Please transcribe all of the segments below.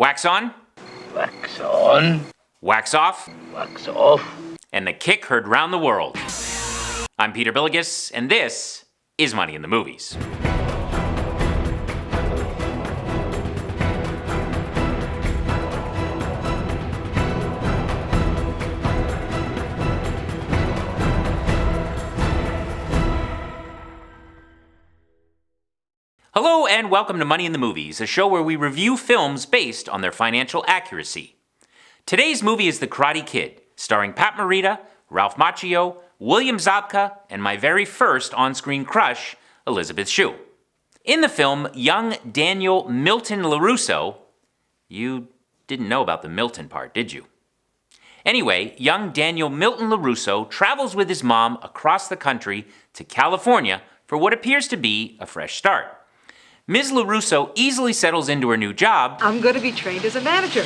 Wax on, wax on, wax off, wax off, and the kick heard round the world. I'm Peter Bielagus, and this is Money in the Movies. Hello and welcome to Money in the Movies, a show where we review films based on their financial accuracy. Today's movie is The Karate Kid, starring Pat Morita, Ralph Macchio, William Zabka, and my very first on-screen crush, Elizabeth Shue. In the film, young Daniel Milton LaRusso, you didn't know about the Milton part, did you? Anyway, young Daniel Milton LaRusso travels with his mom across the country to California for what appears to be a fresh start. Ms. LaRusso easily settles into her new job. I'm going to be trained as a manager.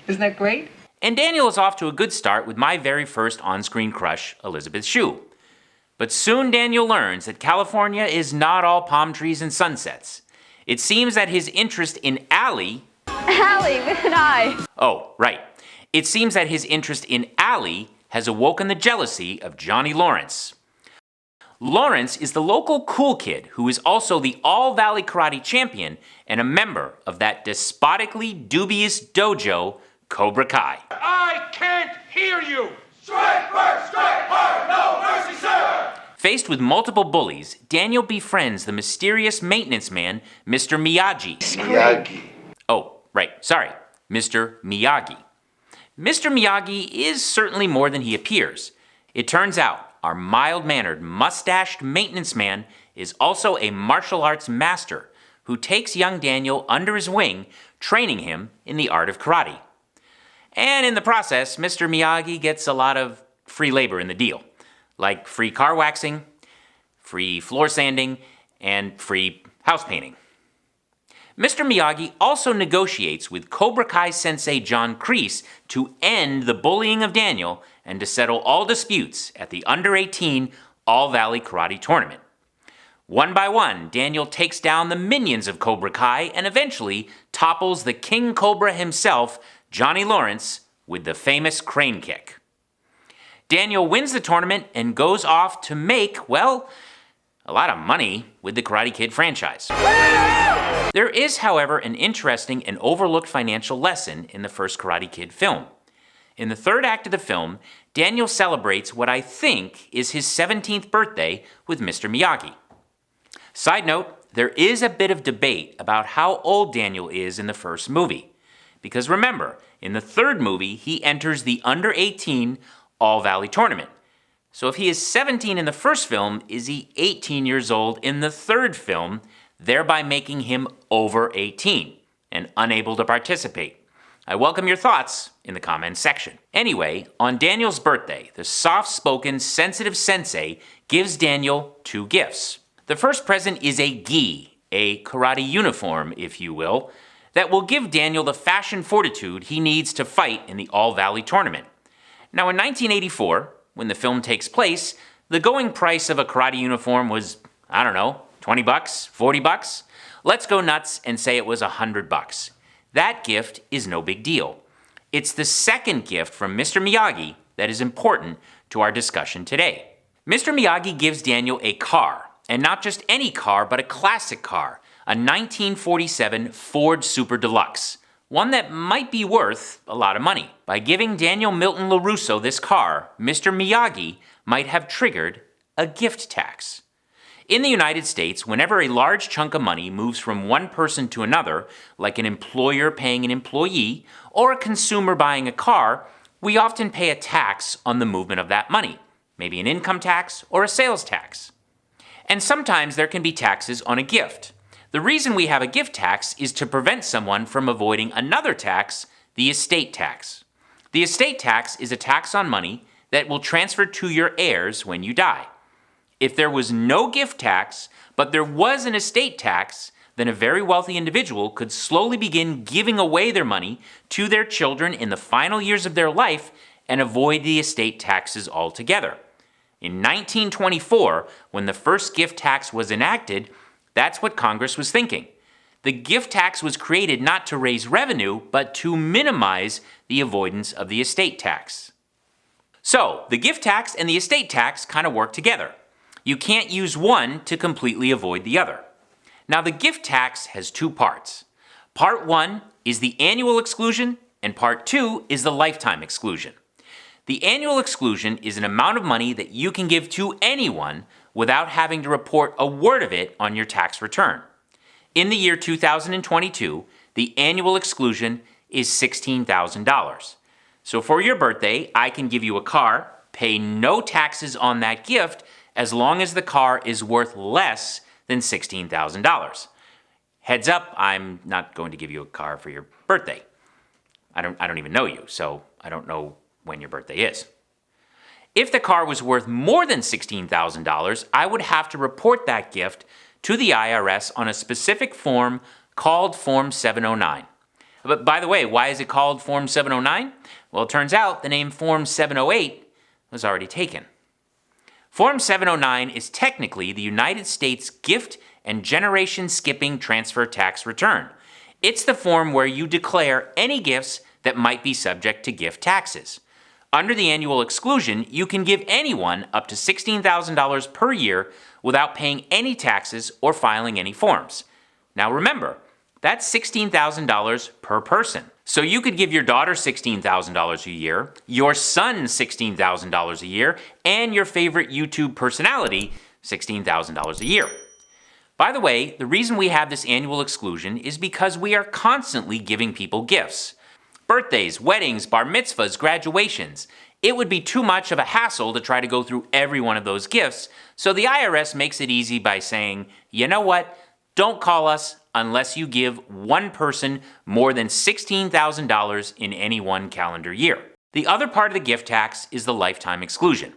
Isn't that great? And Daniel is off to a good start with my very first on-screen crush, Elizabeth Shue. But soon Daniel learns that California is not all palm trees and sunsets. It seems that his interest in Allie... Allie, with an I. Oh, right. It seems that his interest in Allie has awoken the jealousy of Johnny Lawrence. Lawrence is the local cool kid who is also the All-Valley Karate champion and a member of that despotically dubious dojo, Cobra Kai. I can't hear you! Strike first, strike hard, no mercy, sir! Faced with multiple bullies, Daniel befriends the mysterious maintenance man, Mr. Miyagi. Miyagi. Oh, right, sorry, Mr. Miyagi. Mr. Miyagi is certainly more than he appears. It turns out, our mild-mannered, mustached maintenance man is also a martial arts master who takes young Daniel under his wing, training him in the art of karate. And in the process, Mr. Miyagi gets a lot of free labor in the deal, like free car waxing, free floor sanding, and free house painting. Mr. Miyagi also negotiates with Cobra Kai sensei John Kreese to end the bullying of Daniel and to settle all disputes at the under-18 All-Valley Karate Tournament. One by one, Daniel takes down the minions of Cobra Kai and eventually topples the King Cobra himself, Johnny Lawrence, with the famous crane kick. Daniel wins the tournament and goes off to make, well, a lot of money with the Karate Kid franchise. There is, however, an interesting and overlooked financial lesson in the first Karate Kid film. In the third act of the film, Daniel celebrates what I think is his 17th birthday with Mr. Miyagi. Side note, there is a bit of debate about how old Daniel is in the first movie. Because remember, in the third movie, he enters the under-18 All-Valley Tournament. So if he is 17 in the first film, is he 18 years old in the third film, thereby making him over 18 and unable to participate? I welcome your thoughts in the comments section. Anyway, on Daniel's birthday, the soft-spoken, sensitive sensei gives Daniel two gifts. The first present is a gi, a karate uniform, if you will, that will give Daniel the fashion fortitude he needs to fight in the All-Valley Tournament. Now, in 1984, when the film takes place, the going price of a karate uniform was, I don't know, 20 bucks, 40 bucks? Let's go nuts and say it was 100 bucks. That gift is no big deal. It's the second gift from Mr. Miyagi that is important to our discussion today. Mr. Miyagi gives Daniel a car, and not just any car, but a classic car, a 1947 Ford Super Deluxe, one that might be worth a lot of money. By giving Daniel Milton LaRusso this car, Mr. Miyagi might have triggered a gift tax. In the United States, whenever a large chunk of money moves from one person to another, like an employer paying an employee or a consumer buying a car, we often pay a tax on the movement of that money, maybe an income tax or a sales tax. And sometimes there can be taxes on a gift. The reason we have a gift tax is to prevent someone from avoiding another tax, the estate tax. The estate tax is a tax on money that will transfer to your heirs when you die. If there was no gift tax, but there was an estate tax, then a very wealthy individual could slowly begin giving away their money to their children in the final years of their life and avoid the estate taxes altogether. In 1924, when the first gift tax was enacted, that's what Congress was thinking. The gift tax was created not to raise revenue, but to minimize the avoidance of the estate tax. So, the gift tax and the estate tax kind of work together. You can't use one to completely avoid the other. Now, the gift tax has two parts. Part 1 is the annual exclusion, and Part 2 is the lifetime exclusion. The annual exclusion is an amount of money that you can give to anyone without having to report a word of it on your tax return. In the year 2022, the annual exclusion is $16,000. So for your birthday, I can give you a car, pay no taxes on that gift, as long as the car is worth less than $16,000. Heads up, I'm not going to give you a car for your birthday. I don't even know you, so I don't know when your birthday is. If the car was worth more than $16,000, I would have to report that gift to the IRS on a specific form called Form 709. But by the way, why is it called Form 709? Well, it turns out the name Form 708 was already taken. Form 709 is technically the United States Gift and Generation Skipping Transfer Tax Return. It's the form where you declare any gifts that might be subject to gift taxes. Under the annual exclusion, you can give anyone up to $16,000 per year without paying any taxes or filing any forms. Now remember, that's $16,000 per person. So you could give your daughter $16,000 a year, your son $16,000 a year, and your favorite YouTube personality $16,000 a year. By the way, the reason we have this annual exclusion is because we are constantly giving people gifts. Birthdays, weddings, bar mitzvahs, graduations. It would be too much of a hassle to try to go through every one of those gifts, so the IRS makes it easy by saying, you know what, don't call us unless you give one person more than $16,000 in any one calendar year. The other part of the gift tax is the lifetime exclusion.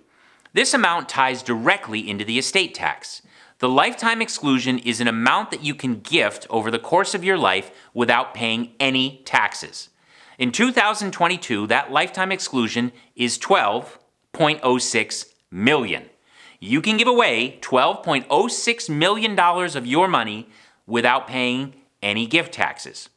This amount ties directly into the estate tax. The lifetime exclusion is an amount that you can gift over the course of your life without paying any taxes. In 2022, that lifetime exclusion is $12.06 million. You can give away $12.06 million of your money without paying any gift taxes.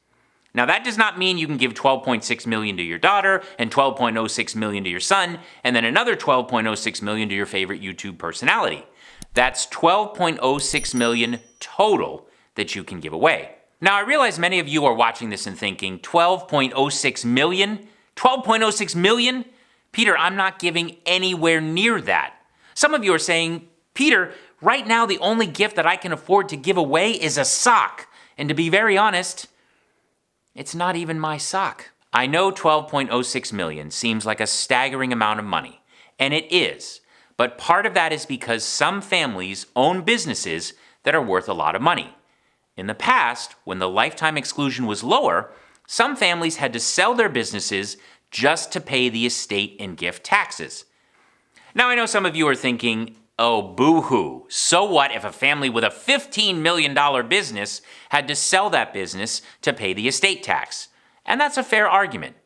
Now, that does not mean you can give $12.6 million to your daughter and $12.06 million to your son, and then another $12.06 million to your favorite YouTube personality. That's $12.06 million total that you can give away. Now, I realize many of you are watching this and thinking, $12.06 million? $12.06 million? Peter, I'm not giving anywhere near that. Some of you are saying, Peter, right now the only gift that I can afford to give away is a sock. And to be very honest, it's not even my sock. I know $12.06 million seems like a staggering amount of money, and it is. But part of that is because some families own businesses that are worth a lot of money. In the past, when the lifetime exclusion was lower, some families had to sell their businesses just to pay the estate and gift taxes. Now, I know some of you are thinking, oh, boo-hoo. So what if a family with a $15 million business had to sell that business to pay the estate tax? And that's a fair argument.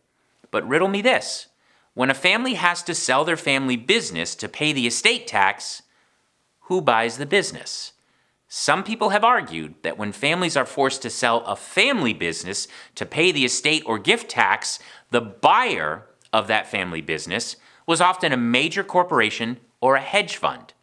But riddle me this. When a family has to sell their family business to pay the estate tax, who buys the business? Some people have argued that when families are forced to sell a family business to pay the estate or gift tax, the buyer of that family business was often a major corporation or a hedge fund.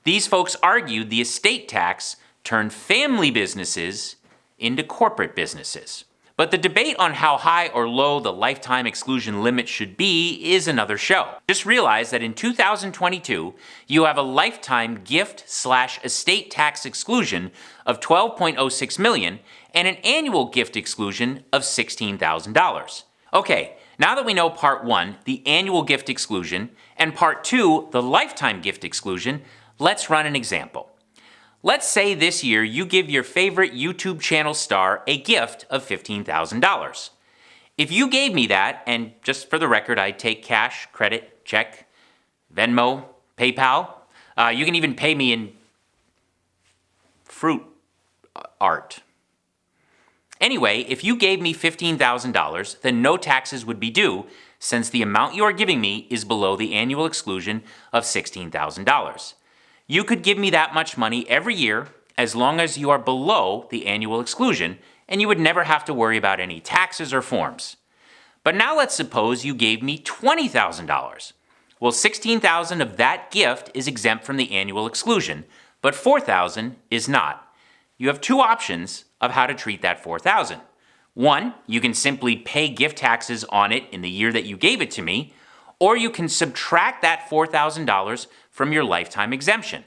These folks argued the estate tax turned family businesses into corporate businesses. But the debate on how high or low the lifetime exclusion limit should be is another show. Just realize that in 2022, you have a lifetime gift/estate tax exclusion of $12.06 million and an annual gift exclusion of $16,000. Okay, now that we know part 1, the annual gift exclusion, and part 2, the lifetime gift exclusion, let's run an example. Let's say this year you give your favorite YouTube channel star a gift of $15,000. If you gave me that, and just for the record, I take cash, credit, check, Venmo, PayPal, you can even pay me in fruit art. Anyway, if you gave me $15,000, then no taxes would be due since the amount you are giving me is below the annual exclusion of $16,000. You could give me that much money every year as long as you are below the annual exclusion, and you would never have to worry about any taxes or forms. But now let's suppose you gave me $20,000. Well, $16,000 of that gift is exempt from the annual exclusion, but $4,000 is not. You have two options of how to treat that $4,000. One, you can simply pay gift taxes on it in the year that you gave it to me, or you can subtract that $4,000 from your lifetime exemption.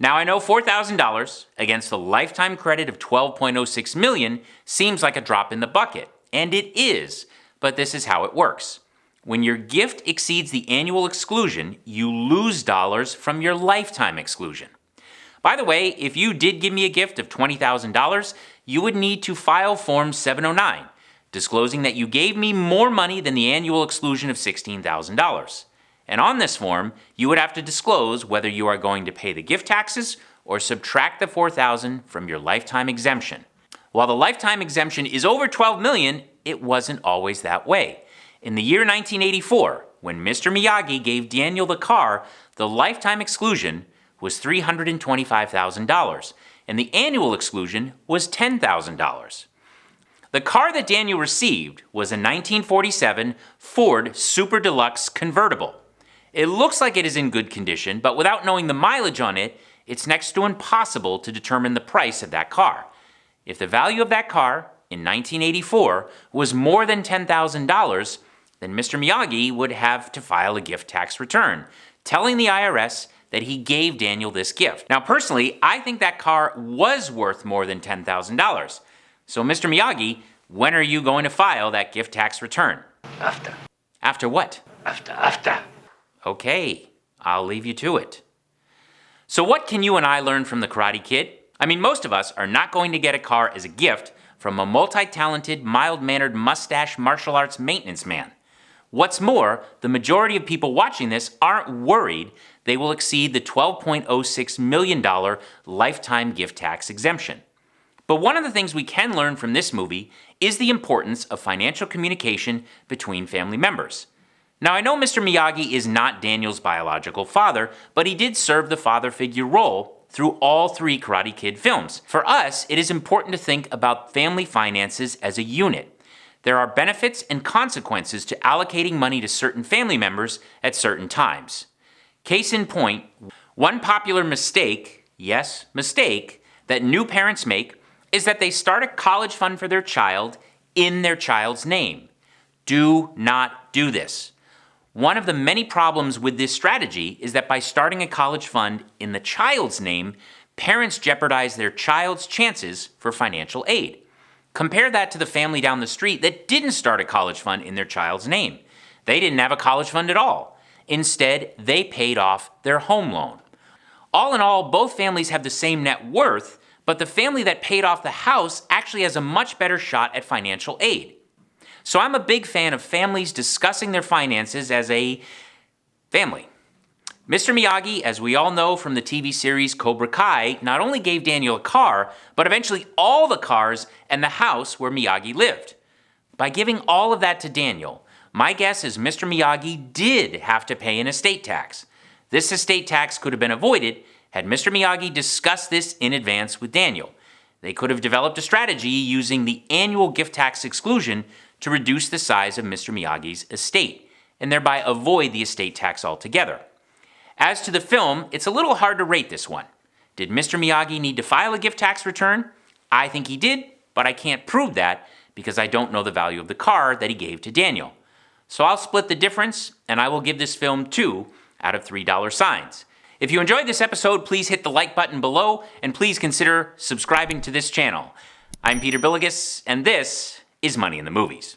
Now, I know $4,000 against the lifetime credit of $12.06 million seems like a drop in the bucket, and it is, but this is how it works. When your gift exceeds the annual exclusion, you lose dollars from your lifetime exclusion. By the way, if you did give me a gift of $20,000, you would need to file Form 709, disclosing that you gave me more money than the annual exclusion of $16,000. And on this form, you would have to disclose whether you are going to pay the gift taxes or subtract the $4,000 from your lifetime exemption. While the lifetime exemption is over $12 million, it wasn't always that way. In the year 1984, when Mr. Miyagi gave Daniel the car, the lifetime exclusion was $325,000, and the annual exclusion was $10,000. The car that Daniel received was a 1947 Ford Super Deluxe convertible. It looks like it is in good condition, but without knowing the mileage on it, it's next to impossible to determine the price of that car. If the value of that car in 1984 was more than $10,000, then Mr. Miyagi would have to file a gift tax return, telling the IRS that he gave Daniel this gift. Now, personally, I think that car was worth more than $10,000. So, Mr. Miyagi, when are you going to file that gift tax return? After. After what? After. Okay, I'll leave you to it. So what can you and I learn from the Karate Kid? I mean, most of us are not going to get a car as a gift from a multi-talented, mild-mannered, mustache martial arts maintenance man. What's more, the majority of people watching this aren't worried they will exceed the $12.06 million lifetime gift tax exemption. But one of the things we can learn from this movie is the importance of financial communication between family members. Now, I know Mr. Miyagi is not Daniel's biological father, but he did serve the father figure role through all three Karate Kid films. For us, it is important to think about family finances as a unit. There are benefits and consequences to allocating money to certain family members at certain times. Case in point, one popular mistake, yes, mistake, that new parents make is that they start a college fund for their child in their child's name. Do not do this. One of the many problems with this strategy is that by starting a college fund in the child's name, parents jeopardize their child's chances for financial aid. Compare that to the family down the street that didn't start a college fund in their child's name. They didn't have a college fund at all. Instead, they paid off their home loan. All in all, both families have the same net worth, but the family that paid off the house actually has a much better shot at financial aid. So I'm a big fan of families discussing their finances as a family. Mr. Miyagi, as we all know from the TV series Cobra Kai, not only gave Daniel a car, but eventually all the cars and the house where Miyagi lived. By giving all of that to Daniel, my guess is Mr. Miyagi did have to pay an estate tax. This estate tax could have been avoided had Mr. Miyagi discussed this in advance with Daniel. They could have developed a strategy using the annual gift tax exclusion to reduce the size of Mr. Miyagi's estate, and thereby avoid the estate tax altogether. As to the film, it's a little hard to rate this one. Did Mr. Miyagi need to file a gift tax return? I think he did, but I can't prove that because I don't know the value of the car that he gave to Daniel. So I'll split the difference, and I will give this film 2 out of $3 signs. If you enjoyed this episode, please hit the like button below, and please consider subscribing to this channel. I'm Bielagus, and this is Money in the Movies.